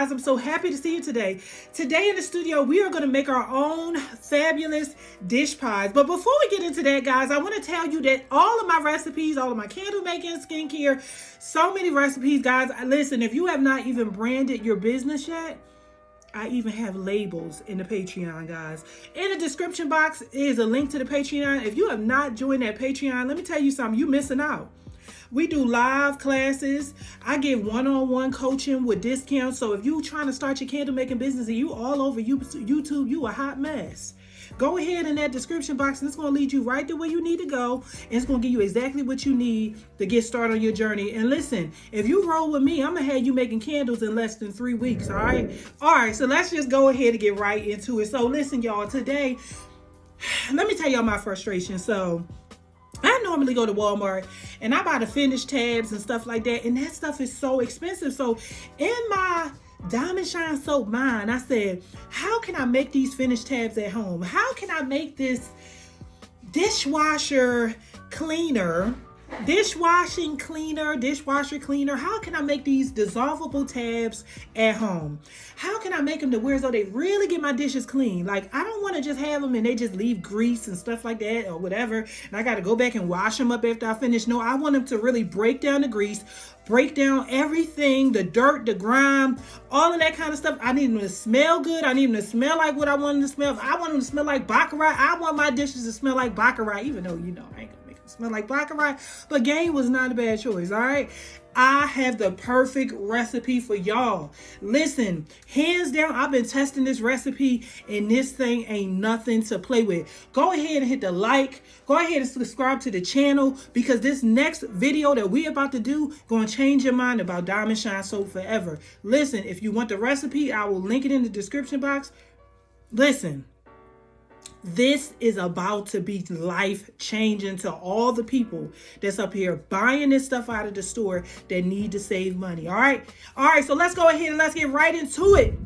guys, I'm so happy to see you today. Today in the studio, we are going to make our own fabulous dish pies. But before we get into that, guys, I want to tell you that all of my recipes, all of my candle making, skincare, so many recipes, guys. Listen, if you have not even branded your business yet, I even have labels in the Patreon, guys. In the description box is a link to the Patreon. If you have not joined that Patreon, let me tell you something, you're missing out. We do live classes. I give one-on-one coaching with discounts. So if you're trying to start your candle making business and you all over YouTube, you a hot mess. Go ahead in that description box and it's going to lead you right to where you need to go. And it's going to give you exactly what you need to get started on your journey. And listen, if you roll with me, I'm going to have you making candles in less than 3 weeks. All right. All right. So let's just go ahead and get right into it. So listen, y'all, today, let me tell y'all my frustration. So I normally go to Walmart and I buy the finished tabs and stuff like that. And that stuff is so expensive. So in my Diamond Shine Soap mind, I said, how can I make these finished tabs at home? How can I make this dishwasher cleaner, dishwasher cleaner? How can I make these dissolvable tabs at home? How can I make them to where so they really get my dishes clean? Like, I don't want to just have them and they just leave grease and stuff like that or whatever, and I got to go back and wash them up after I finish. No, I want them to really break down the grease, break down everything, the dirt, the grime, all of that kind of stuff. I need them to smell good. I need them to smell like what I want them to smell. If I want them to smell like baccarat, I want my dishes to smell like baccarat, even though, you know, I ain't gonna make them smell like baccarat, but game was not a bad choice, all right? I have the perfect recipe for y'all. Listen, hands down, I've been testing this recipe and this thing ain't nothing to play with. Go ahead and hit the like. Go ahead and subscribe to the channel because this next video that we about to do gonna change your mind about Diamond Shine Soap forever. Listen, if you want the recipe, I will link it in the description box. Listen. This is about to be life-changing to all the people that's up here buying this stuff out of the store that need to save money. All right. So let's go ahead and let's get right into it.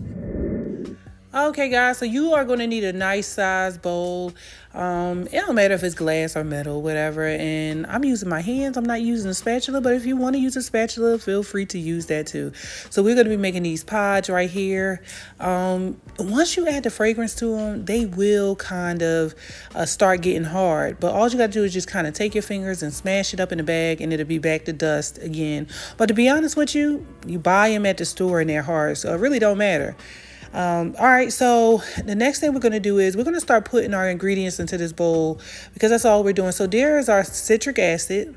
Okay, guys, so you are going to need a nice size bowl. It don't matter if it's glass or metal, whatever. And I'm using my hands. I'm not using a spatula, but if you want to use a spatula, feel free to use that too. So we're going to be making these pods right here. Once you add the fragrance to them, they will kind of start getting hard. But all you got to do is just kind of take your fingers and smash it up in the bag and it'll be back to dust again. But to be honest with you, you buy them at the store and they're hard. So it really don't matter. All right, so the next thing we're going to do is we're going to start putting our ingredients into this bowl because that's all we're doing. So there is our citric acid.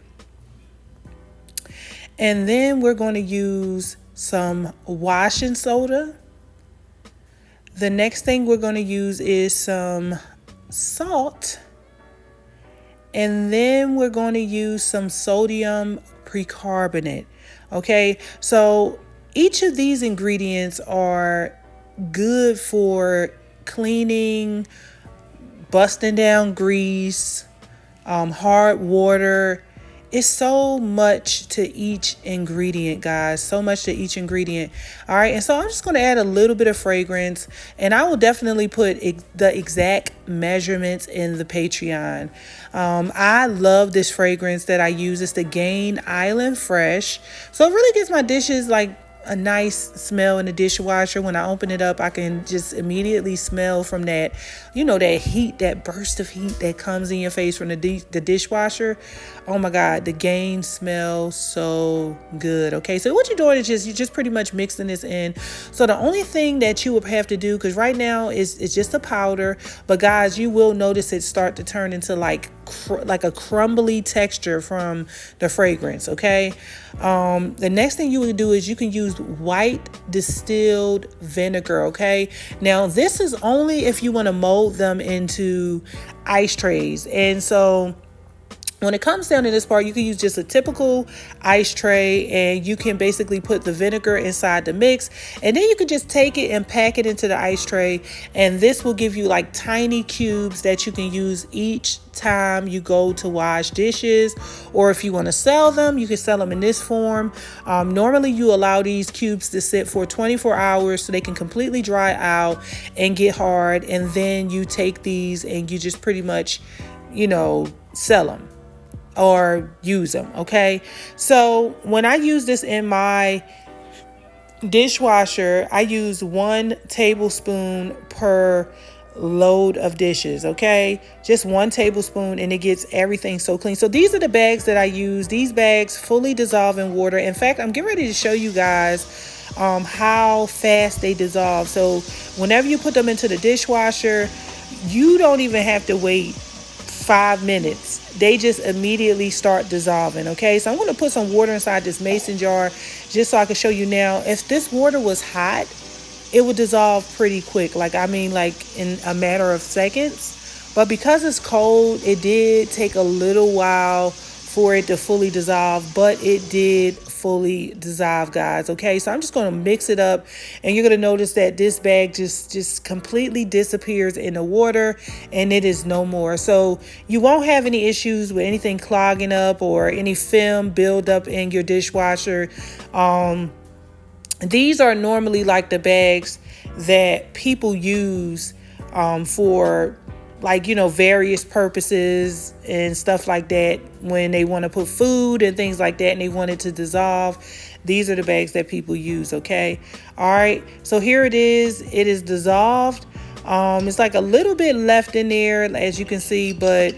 And then we're going to use some washing soda. The next thing we're going to use is some salt. And then we're going to use some sodium bicarbonate. Okay, so each of these ingredients are good for cleaning, busting down grease, hard water. It's so much to each ingredient, guys. So much to each ingredient. All right. And so I'm just going to add a little bit of fragrance and I will definitely put the exact measurements in the Patreon. I love this fragrance that I use. It's the Gain Island Fresh. So it really gives my dishes like a nice smell in the dishwasher. When I open it up, I can just immediately smell from that, you know, that heat, that burst of heat that comes in your face from the dishwasher. Oh my God, the Gain smells so good. Okay, so what you're doing is you're just pretty much mixing this in. So the only thing that you would have to do, because right now it's just a powder, but guys, you will notice it start to turn into like a crumbly texture from the fragrance. Okay, the next thing you would do is you can use white distilled vinegar. Okay, now this is only if you want to mold them into ice trays. And so when it comes down to this part, you can use just a typical ice tray and you can basically put the vinegar inside the mix. And then you can just take it and pack it into the ice tray. And this will give you like tiny cubes that you can use each time you go to wash dishes. Or if you want to sell them, you can sell them in this form. Normally you allow these cubes to sit for 24 hours so they can completely dry out and get hard. And then you take these and you just pretty much, you know, sell them or use them. Okay, so when I use this in my dishwasher, I use 1 tablespoon per load of dishes. Okay, just 1 tablespoon, and it gets everything so clean. So these are the bags that I use. These bags fully dissolve in water. In fact, I'm getting ready to show you guys how fast they dissolve. So whenever you put them into the dishwasher, you don't even have to wait 5 minutes. They just immediately start dissolving. Okay, so I'm going to put some water inside this mason jar just so I can show you. Now, if this water was hot, it would dissolve pretty quick, like in a matter of seconds. But because it's cold, it did take a little while for it to fully dissolve, but it did fully dissolve, guys. Okay, so I'm just going to mix it up, and you're going to notice that this bag just completely disappears in the water, and it is no more. So you won't have any issues with anything clogging up or any film build up in your dishwasher. These are normally like the bags that people use for, like, various purposes and stuff like that, when they want to put food and things like that and they want it to dissolve. These are the bags that people use. Okay, all right, so here it is dissolved. It's like a little bit left in there, as you can see, but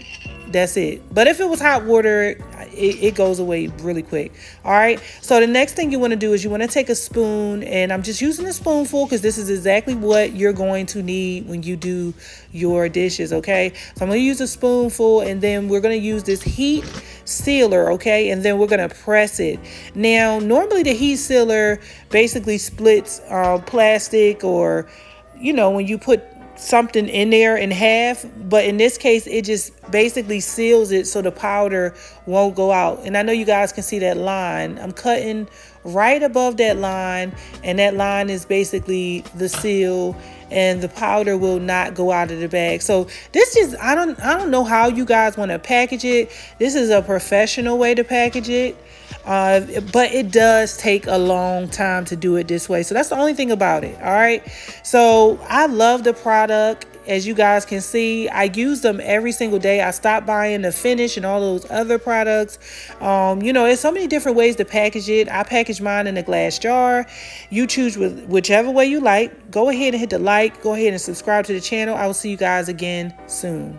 that's it. But if it was hot water, it goes away really quick. All right, so the next thing you want to do is you want to take a spoon, and I'm just using a spoonful because this is exactly what you're going to need when you do your dishes. Okay, so I'm going to use a spoonful, and then we're going to use this heat sealer. Okay, and then we're going to press it. Now, normally the heat sealer basically splits plastic, or when you put something in there in half, but in this case it just basically seals it so the powder won't go out. And I know you guys can see that line. I'm cutting right above that line, and that line is basically the seal, and the powder will not go out of the bag. So this is, I don't know how you guys want to package it. This is a professional way to package it, but it does take a long time to do it this way. So that's the only thing about it. All right, so I love the product. As you guys can see, I use them every single day. I stopped buying the Finish and all those other products. There's so many different ways to package it. I package mine in a glass jar. You choose whichever way you like. Go ahead and hit the like. Go ahead and subscribe to the channel. I will see you guys again soon.